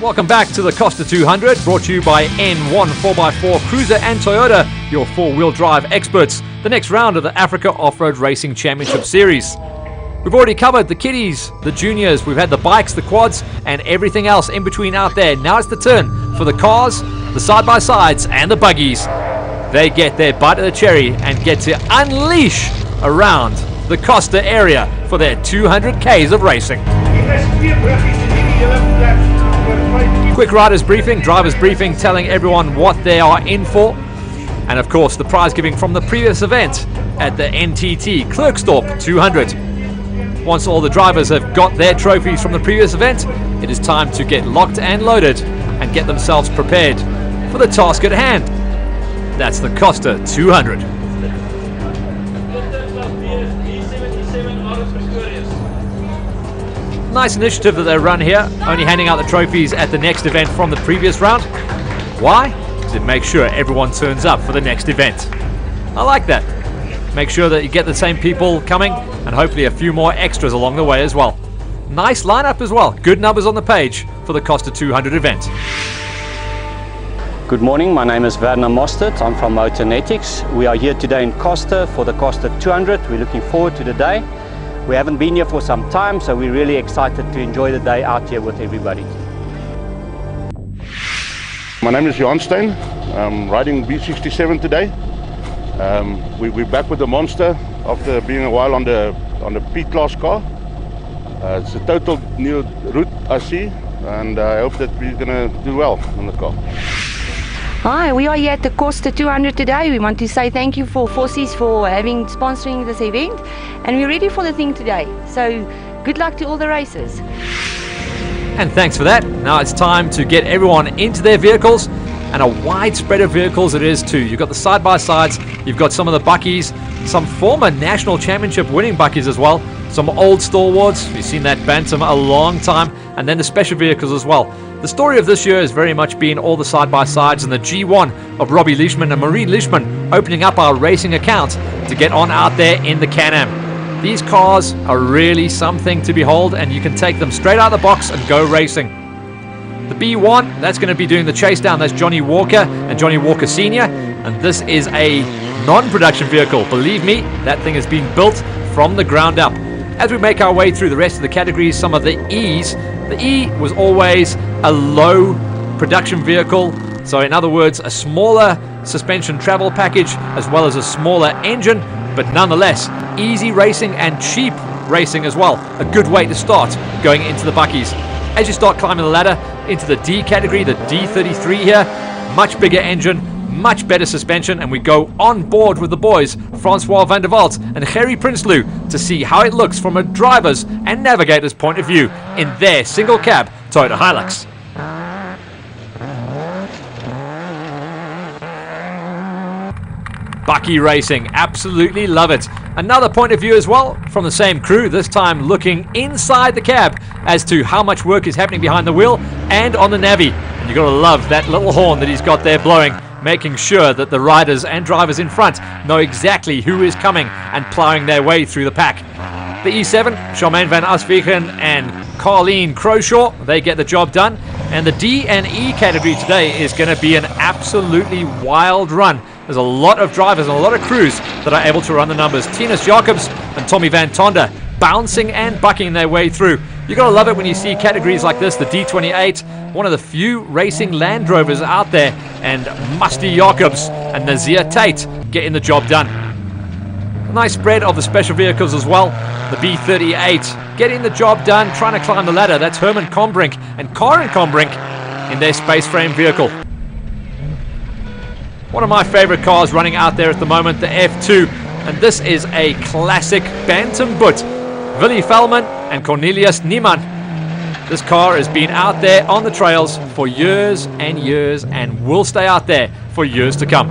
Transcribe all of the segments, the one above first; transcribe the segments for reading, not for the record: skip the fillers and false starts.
Welcome back to the Koster 200, brought to you by N1 4x4 Cruiser and Toyota, your four-wheel drive experts. The next round of the Africa Off-Road Racing Championship Series. We've already covered the kiddies, the juniors, we've had the bikes, the quads, and everything else in between out there. Now it's the turn for the cars, the side-by-sides, and the buggies. They get their bite of the cherry and get to unleash around the Koster area for their 200 Ks of racing. Quick riders briefing, drivers briefing, telling everyone what they are in for. And of course, the prize giving from the previous event at the NTT Klerksdorp 200. Once all the drivers have got their trophies from the previous event, it is time to get locked and loaded and get themselves prepared for the task at hand. That's the Koster 200. Nice initiative that they run here, only handing out the trophies at the next event from the previous round. Why? To make sure everyone turns up for the next event. I like that. Make sure that you get the same people coming and hopefully a few more extras along the way as well. Nice lineup as well. Good numbers on the page for the Koster 200 event. Good morning, my name is Werner Mostert. I'm from Motornetics. We are here today in Koster for the Koster 200. We're looking forward to the day. We haven't been here for some time, so we're really excited to enjoy the day out here with everybody. My name is Johan Stein. I'm riding B67 today. We're back with the Monster after being a while on the P-class car. It's a total new route I see, and I hope that we're going to do well on the car. Hi, we are here at the Koster 200 today. We want to say thank you for Forces for sponsoring this event, and we're ready for the thing today. So good luck to all the racers. And thanks for that. Now it's time to get everyone into their vehicles, and a wide spread of vehicles it is too. You've got the side-by-sides, you've got some of the buckies, some former national championship winning buckies as well, some old stalwarts, we've seen that Bantam a long time, and then the special vehicles as well. The story of this year has very much been all the side-by-sides and the G1 of Robbie Leishman and Marie Leishman opening up our racing account to get on out there in the Can-Am. These cars are really something to behold, and you can take them straight out of the box and go racing. The B1, that's going to be doing the chase down. That's Johnny Walker and Johnny Walker Sr. And this is a non-production vehicle. Believe me, that thing is being built from the ground up. As we make our way through the rest of the categories, some of the E's, the E was always a low production vehicle. So in other words, a smaller suspension travel package as well as a smaller engine, but nonetheless, easy racing and cheap racing as well. A good way to start going into the buckies. As you start climbing the ladder into the D category, the D33 here, much bigger engine, much better suspension, and we go on board with the boys, Francois van der Walt and Gerry Prinsloo, to see how it looks from a driver's and navigator's point of view in their single cab Toyota Hilux. Bucky racing, absolutely love it. Another point of view as well from the same crew, this time looking inside the cab as to how much work is happening behind the wheel and on the Navi. And you've got to love that little horn that he's got there blowing, making sure that the riders and drivers in front know exactly who is coming and ploughing their way through the pack. The E7, Charmaine van Aswegen and Carleen Croshaw, they get the job done. And the D and E category today is going to be an absolutely wild run. There's a lot of drivers and a lot of crews that are able to run the numbers. Tinus Jacobs and Tommy Van Tonder bouncing and bucking their way through. You've got to love it when you see categories like this, the D28, one of the few racing Land Rovers out there, and Musty Jacobs and Nazir Tate getting the job done. A nice spread of the special vehicles as well. The B38 getting the job done, trying to climb the ladder. That's Herman Combrink and Karen Combrink in their space frame vehicle. One of my favorite cars running out there at the moment, the F2, and this is a classic Bantam Butt. Willy Fellman and Cornelius Niemann. This car has been out there on the trails for years and years and will stay out there for years to come.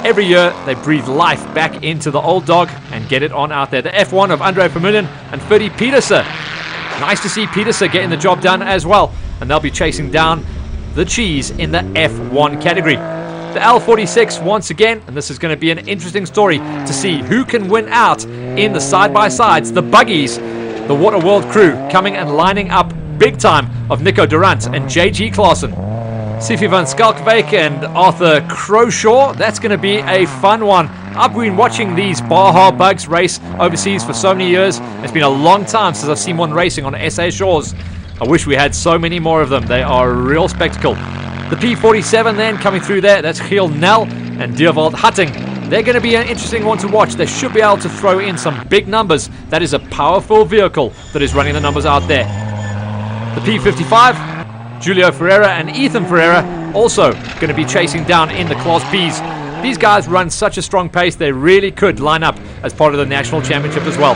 Every year they breathe life back into the old dog and get it on out there. The F1 of Andre Vermeulen and Ferdy Petersen. Nice to see Petersen getting the job done as well, and they'll be chasing down the cheese in the F1 category. The L46 once again, and this is going to be an interesting story to see who can win out in the side-by-sides, the buggies, the Water World crew coming and lining up big time of Nico Durant and JG Klaassen. Sifi van Skalkbeek and Arthur Croshaw. That's going to be a fun one. I've been watching these Baja Bugs race overseas for so many years. It's been a long time since I've seen one racing on SA shores. I wish we had so many more of them. They are a real spectacle. The P47 then coming through there. That's Giel Nel and Dierwald Hatting. They're going to be an interesting one to watch. They should be able to throw in some big numbers. That is a powerful vehicle that is running the numbers out there. The P55, Julio Ferreira and Ethan Ferreira also going to be chasing down in the Class Bs. These guys run such a strong pace, they really could line up as part of the national championship as well.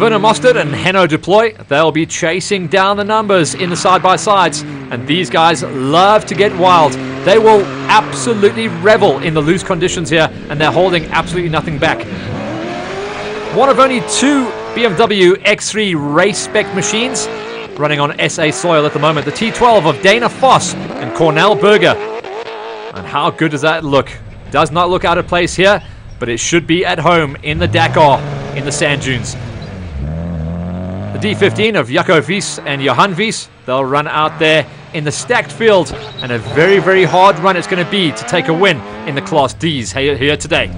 Werner Mostert and Henno Deploy, they'll be chasing down the numbers in the side-by-sides, and these guys love to get wild. They will absolutely revel in the loose conditions here, and they're holding absolutely nothing back. One of only two BMW X3 race spec machines running on SA soil at the moment. The T12 of Dana Voss and Cornel Berger. And how good does that look? Does not look out of place here, but it should be at home in the Dakar, in the sand dunes. The D15 of Jaco Wies and Johan Wies, they'll run out there in the stacked field, and a very, very hard run it's going to be to take a win in the Class Ds here today.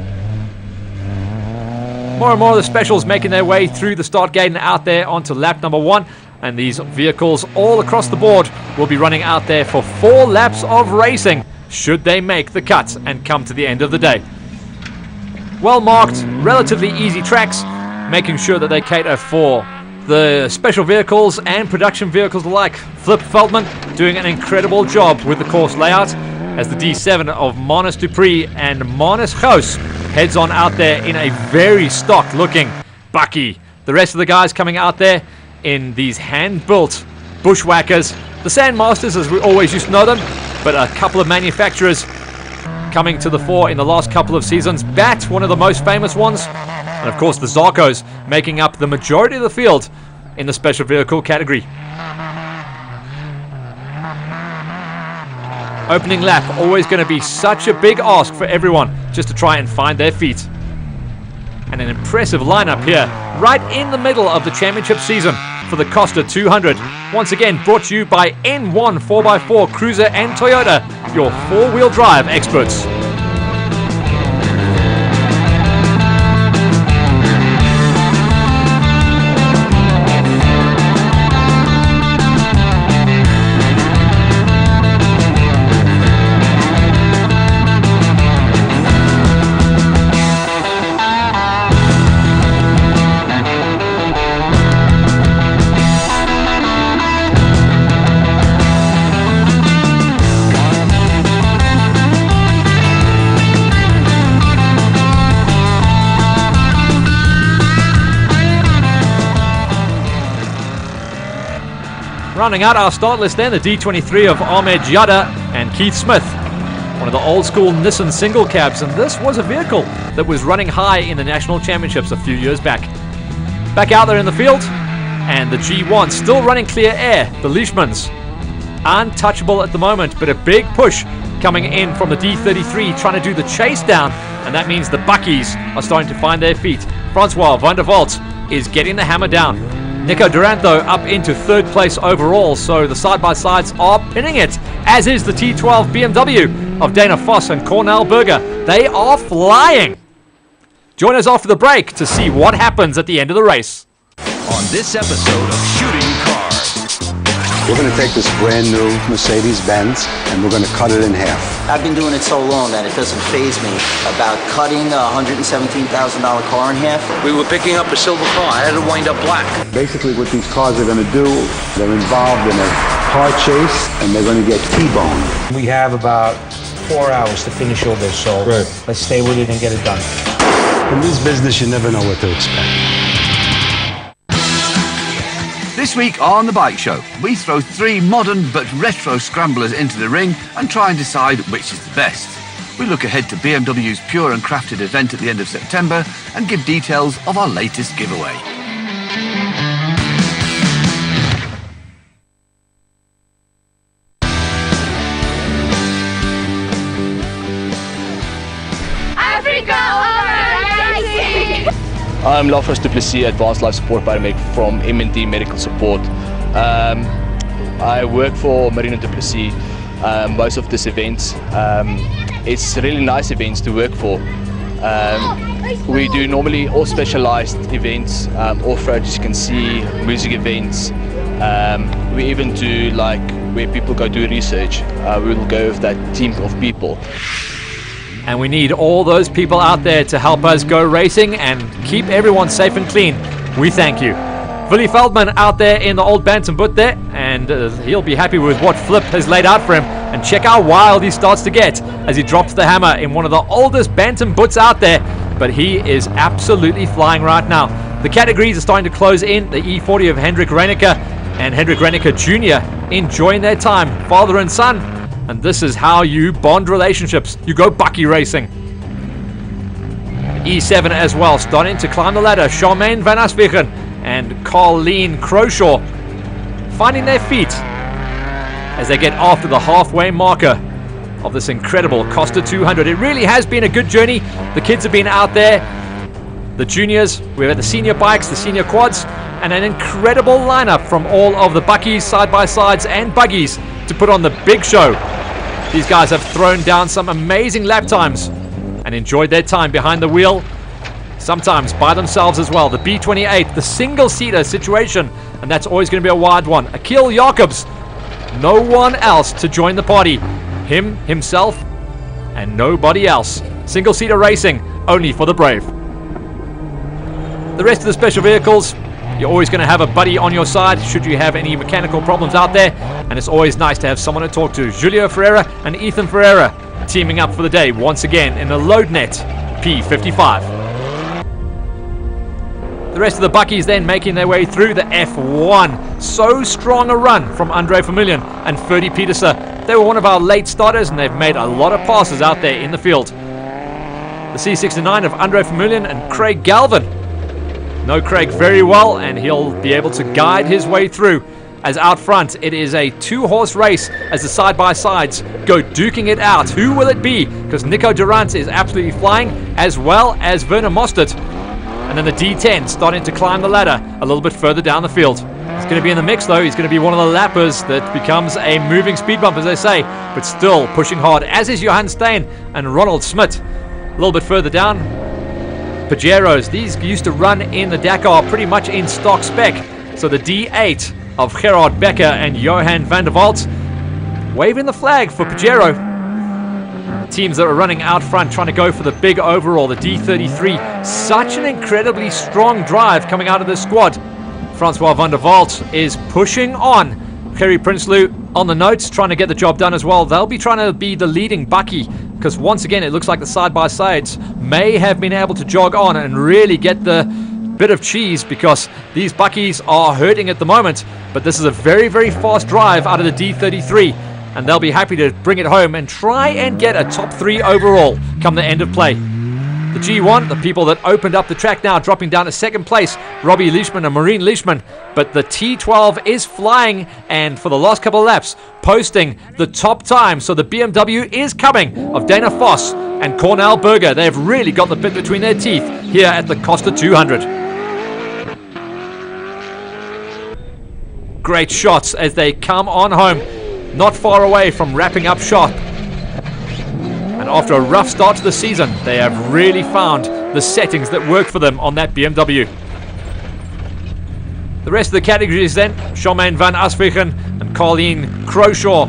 More and more of the specials making their way through the start gate and out there onto lap number 1. And these vehicles all across the board will be running out there for 4 laps of racing, should they make the cut and come to the end of the day. Well marked, relatively easy tracks, making sure that they cater for the special vehicles and production vehicles alike. Flip Feldman doing an incredible job with the course layout as the D7 of Manus Dupree and Manus Gous heads on out there in a very stock looking bakkie. The rest of the guys coming out there in these hand-built bushwhackers, the Sandmasters as we always used to know them, but a couple of manufacturers coming to the fore in the last couple of seasons. Bat, one of the most famous ones, and of course the Zarkos making up the majority of the field in the special vehicle category. Opening lap, always going to be such a big ask for everyone just to try and find their feet. And an impressive lineup here, right in the middle of the championship season for the Koster 200. Once again, brought to you by N1 4x4 Cruiser and Toyota, your four-wheel drive experts. Rounding out our start list then, the D23 of Ahmed Yada and Keith Smith. One of the old school Nissan single cabs, and this was a vehicle that was running high in the national championships a few years back. Back out there in the field, and the G1 still running clear air, the Leishmans. Untouchable at the moment, but a big push coming in from the D33 trying to do the chase down, and that means the Buckies are starting to find their feet. Francois van der Walt is getting the hammer down. Nico Durant, though, up into 3rd place overall, so the side-by-sides are pinning it, as is the T12 BMW of Dana Voss and Cornel Berger. They are flying. Join us after the break to see what happens at the end of the race. On this episode of Shooting Cars, we're going to take this brand new Mercedes-Benz and we're going to cut it in half. I've been doing it so long that it doesn't faze me about cutting a $117,000 car in half. We were picking up a silver car. I had to wind up black. Basically what these cars are going to do, they're involved in a car chase and they're going to get T-boned. We have about 4 hours to finish all this, so let's stay with it and get it done. In this business, you never know what to expect. this week on The Bike Show, we throw 3 modern but retro scramblers into the ring and try and decide which is the best. We look ahead to BMW's Pure and Crafted event at the end of September and give details of our latest giveaway. I'm Lafros Duplessis, Advanced Life Support Paramedic from M&D Medical Support. I work for Marina du Plessis most of this events. It's really nice events to work for. We do normally all specialized events, off-road, as you can see, music events. We even do like where people go do research. We will go with that team of people. And we need all those people out there to help us go racing and keep everyone safe and clean. We thank you. Willy Feldman out there in the old Bantam Boot there, and he'll be happy with what Flip has laid out for him. And check how wild he starts to get as he drops the hammer in one of the oldest Bantam Boots out there. But he is absolutely flying right now. The categories are starting to close in. The E40 of Hendrik Reinicke and Hendrik Reinicke Jr. enjoying their time, father and son. And this is how you bond relationships. You go bucky racing. E7 as well, starting to climb the ladder. Charmaine van Aswegen and Colleen Croshaw finding their feet as they get after the halfway marker of this incredible Koster 200. It really has been a good journey. The kids have been out there, the juniors, we've had the senior bikes, the senior quads, and an incredible lineup from all of the buckies, side-by-sides and buggies to put on the big show. These guys have thrown down some amazing lap times and enjoyed their time behind the wheel, sometimes by themselves as well. The B28, the single-seater situation, and that's always going to be a wide one. Akil Jacobs, no one else to join the party. Him, himself, and nobody else. Single-seater racing, only for the brave. The rest of the special vehicles, you're always going to have a buddy on your side should you have any mechanical problems out there, and it's always nice to have someone to talk to. Julio Ferreira and Ethan Ferreira teaming up for the day once again in the LoadNet P55. The rest of the buckies then making their way through the F1. So strong a run from Andre Vermeulen and Ferdy Petersen. They were one of our late starters and they've made a lot of passes out there in the field. The C69 of Andre Vermeulen and Craig Galvin. Know Craig very well and he'll be able to guide his way through. As out front, it is a two-horse race as the side-by-sides go duking it out. Who will it be? Because Nico Durant is absolutely flying, as well as Werner Mostert. And then the D10 starting to climb the ladder a little bit further down the field. He's going to be in the mix though. He's going to be one of the lappers that becomes a moving speed bump, as they say, but still pushing hard, as is Johan Stein and Ronald Smit. A little bit further down, Pajeros. These used to run in the Dakar pretty much in stock spec. So the D8 of Gerard Becker and Johan van der Walt waving the flag for Pajero. Teams that are running out front trying to go for the big overall, the D33. Such an incredibly strong drive coming out of this squad. Francois van der Walt is pushing on. Gerry Prinsloo on the notes, trying to get the job done as well. They'll be trying to be the leading bucky, because once again it looks like the side-by-sides may have been able to jog on and really get the bit of cheese, because these buckies are hurting at the moment. But this is a very, very fast drive out of the D33. And they'll be happy to bring it home and try and get a top 3 overall come the end of play. The G1, the people that opened up the track now, dropping down to second place, Robbie Leishman and Maureen Leishman. But the T12 is flying, and for the last couple of laps, posting the top time. So the BMW is coming of Dana Foss and Cornell Berger. They've really got the bit between their teeth here at the Koster 200. Great shots as they come on home. Not far away from wrapping up shop. And after a rough start to the season, they have really found the settings that work for them on that BMW. The rest of the categories then, Charmaine van Aswegen and Colleen Croshaw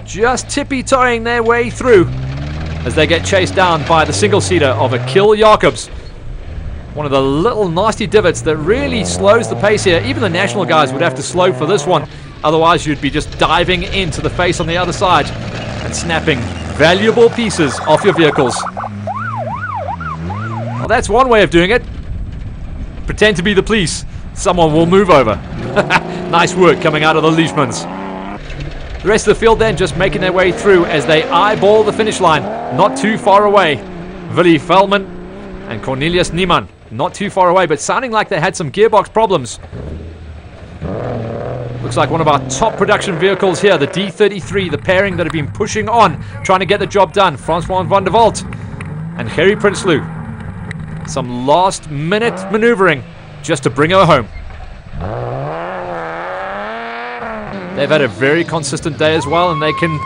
just tippy-toeing their way through as they get chased down by the single-seater of Akil Jacobs. One of the little nasty divots that really slows the pace here. Even the national guys would have to slow for this one. Otherwise, you'd be just diving into the face on the other side and snapping valuable pieces off your vehicles. Well, that's one way of doing it. Pretend to be the police. Someone will move over. Nice work coming out of the Leishmans. The rest of the field then just making their way through as they eyeball the finish line. Not too far away. Willy Feldman and Cornelius Niemann. Not too far away, but sounding like they had some gearbox problems. Looks like one of our top production vehicles here, the D33, the pairing that have been pushing on, trying to get the job done. Francois van der Walt and Gerry Prinsloo. Some last minute maneuvering just to bring her home. They've had a very consistent day as well, and they can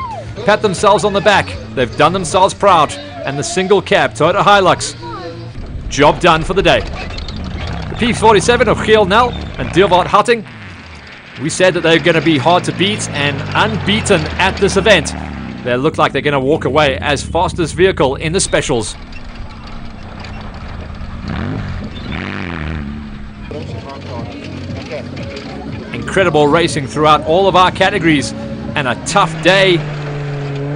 pat themselves on the back. They've done themselves proud. And the single cab Toyota Hilux, job done for the day. The P47 of Giel Nel and Dierwoud Hatting, we said that they're going to be hard to beat and unbeaten at this event. They look like they're going to walk away as fastest vehicle in the specials. Incredible racing throughout all of our categories, and a tough day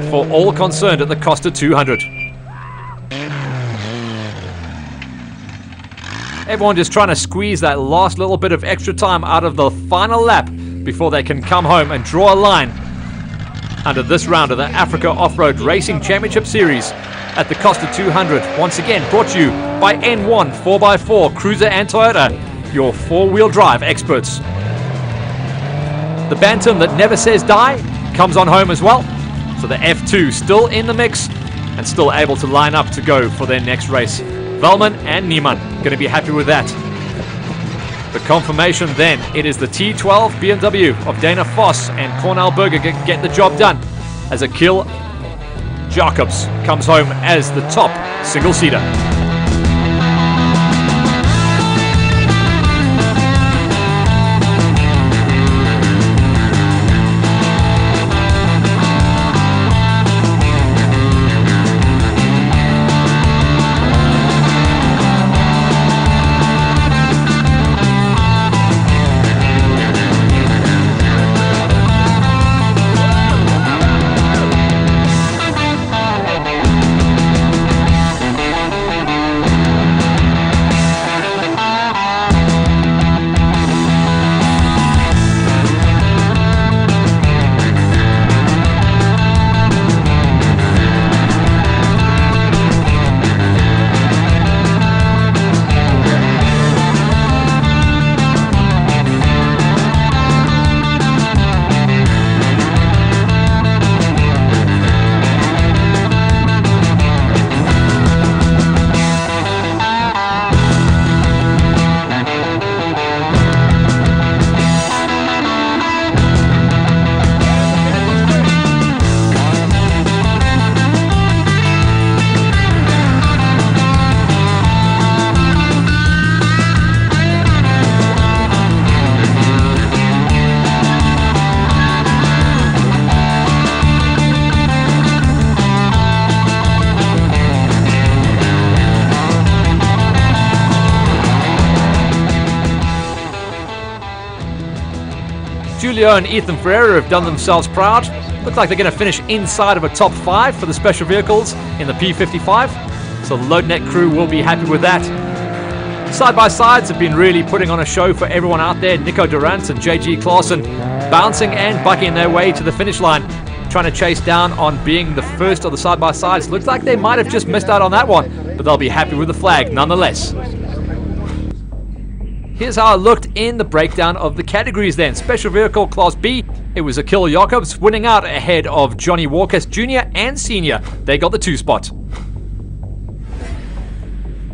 for all concerned at the Koster 200. Everyone just trying to squeeze that last little bit of extra time out of the final lap before they can come home and draw a line under this round of the Africa Off-Road Racing Championship Series at the Koster 200. Once again, brought to you by N1 4x4 Cruiser and Toyota, your four-wheel drive experts. The Bantam that never says die comes on home as well. So the F2 still in the mix and still able to line up to go for their next race. Velman and Niemann going to be happy with that. The confirmation then, it is the T12 BMW of Dana Voss and Cornel Berger get the job done as Akil Jacobs comes home as the top single-seater. Julio and Ethan Ferreira have done themselves proud. Look like they're going to finish inside of a top 5 for the special vehicles in the P55. So the Loadnet crew will be happy with that. Side-by-sides have been really putting on a show for everyone out there. Nico Durant and JG Clausen bouncing and bucking their way to the finish line, trying to chase down on being the first of the side-by-sides. Looks like they might have just missed out on that one, but they'll be happy with the flag nonetheless. Here's how it looked in the breakdown of the categories then. Special Vehicle Class B, it was Akil Jacobs winning out ahead of Johnny Walker Jr. and Senior. They got the 2 spot.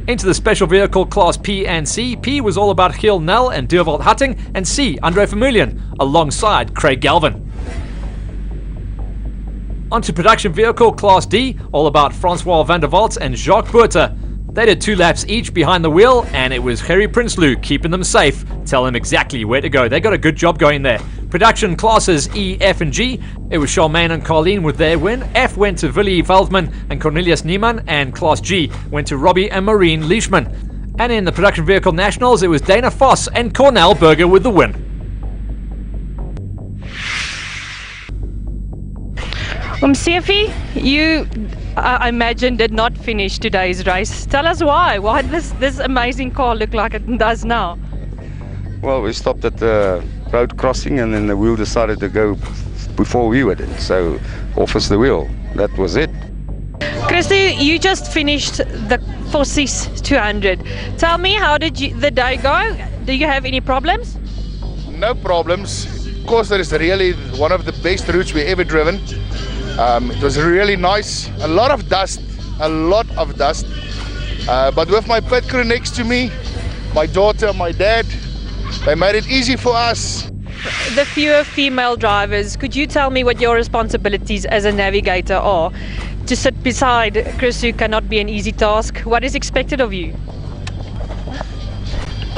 Into the Special Vehicle Class P and C, P was all about Giel Nel and Dierwoud Hatting, and C, Andre Vermeulen, alongside Craig Galvin. Onto Production Vehicle Class D, all about Francois van der Walt and Jacques Boerter. They did 2 laps each behind the wheel, and it was Gerry Prinsloo keeping them safe, telling them exactly where to go. They got a good job going there. Production classes E, F, and G, it was Charmaine and Carleen with their win. F went to Willy Veldman and Cornelius Niemann, and Class G went to Robbie and Maureen Leishman. And in the Production Vehicle Nationals, it was Dana Voss and Cornel Berger with the win. Msefi, you, I imagine, did not finish today's race. Tell us why. Why does this amazing car look like it does now? Well, we stopped at the road crossing and then the wheel decided to go before we were in. So off is the wheel. That was it. Christy, you just finished the Forces 200. Tell me, how did the day go? Do you have any problems? No problems. Koster is really one of the best routes we've ever driven. It was really nice. A lot of dust. But with my pit crew next to me, my daughter, my dad, they made it easy for us. the fewer female drivers, could you tell me what your responsibilities as a navigator are? To sit beside Chris, who cannot be an easy task, what is expected of you?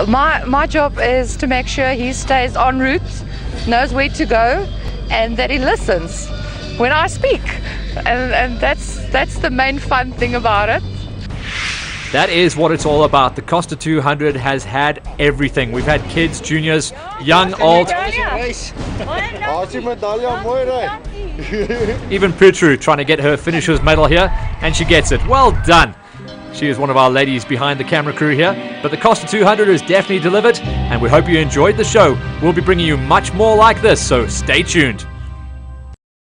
My job is to make sure he stays en route, knows where to go, and that he listens when I speak. And that's the main fun thing about it. That is what it's all about. The Koster 200 has had everything. We've had kids, juniors, young, old. Even Putru trying to get her finisher's medal here, and she gets it. Well done. She is one of our ladies behind the camera crew here. But the Koster 200 is definitely delivered, and we hope you enjoyed the show. We'll be bringing you much more like this, so stay tuned.